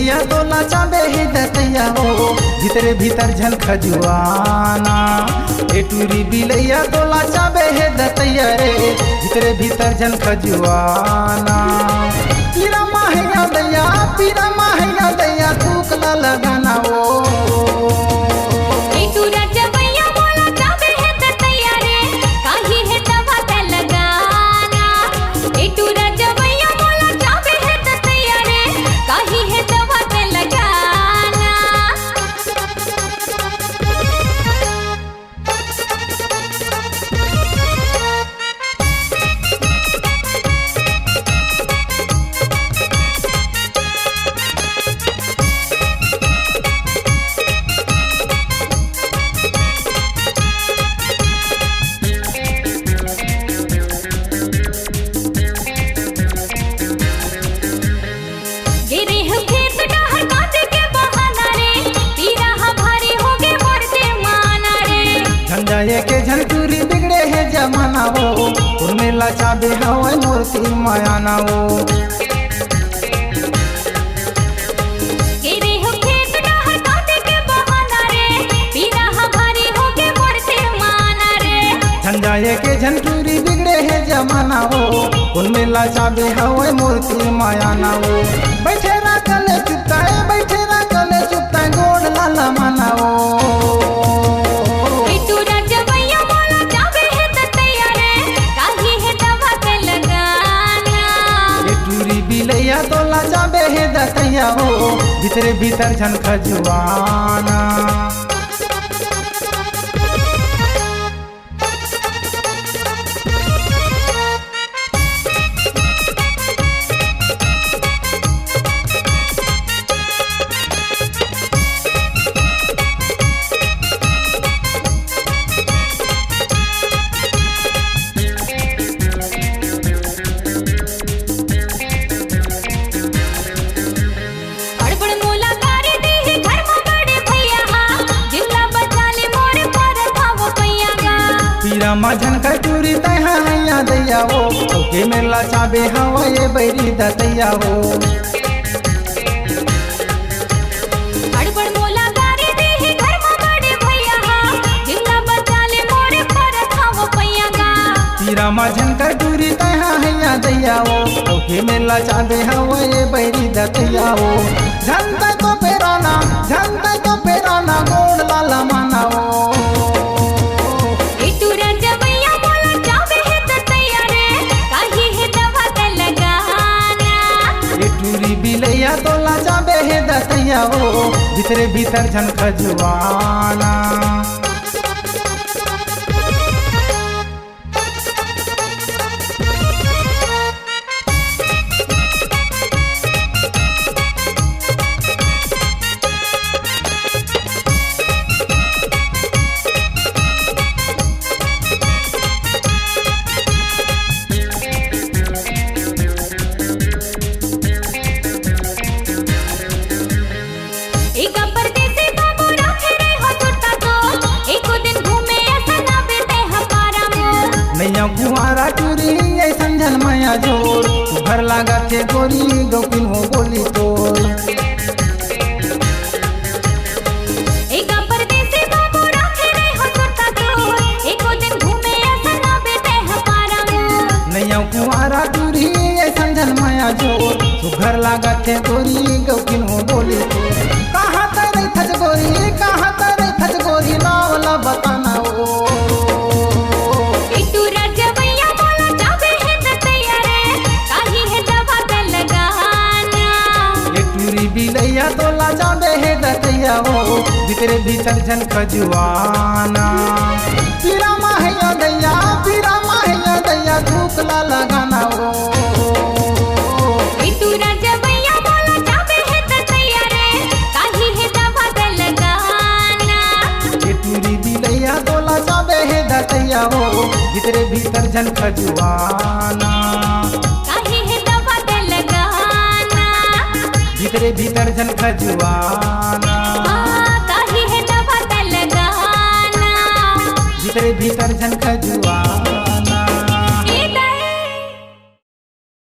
बिलैया तोला चाबे हे दतैया हो भीतरे भीतर झन खजुआना। ए टूरी बिलैया तोला चाबे हे दतैया रे भीतरे भीतर झन खजुआना। पीरा माहिया दैया तूकला लगाना वो जाए के झनटूरी बिगड़े है जमाना वो उर्मिला चाबे हवा मूर्ति मायाना वो। जाए के झनटूरी बिगड़े है जमाना वो उर्मिला चाबे हवा मूर्ति मायाना वो। बैठे राकले चुपता है गोड़ लाला माना वो। बिलैया तोला चाबे हे दतैया हो भीतरे भीतर झन खजुआना। माझन कटूरी तहा हैया दैया हो के मेला चाबे हवा ये बैरी दतैया हो। पीरा माझन कटूरी तहा हैया दैया हो के मेला चाबे हवा ये बैरी दतैया हो। झंडा तो पेराना गोड़ लाला माना हो। बिलैया तोला चाबे हे दतैया हो भीतरे भीतर झन खजुआना। कुआरा टूरी ऐसन झन माया जोर घर लागा के गोरी गौकिन हो बोली तोर। नैया कुआरा टूरी ऐसन झन माया जोर घर लागा के गोरी गौकिन हो बोली तोर। कहाँ तरे थज गोरी नावला बताना वो। बिलैया तोला चाबे हे दतैया हो भीतरे भीतर झन खजुआना। पीरा माहिया दैया धूकला लगाना वो। बिलैया तोला चाबे हे दतैया हो भीतरे भीतर झन खजुआना। भीतरे भीतर झन खजुआना। भीतरे भीतर झन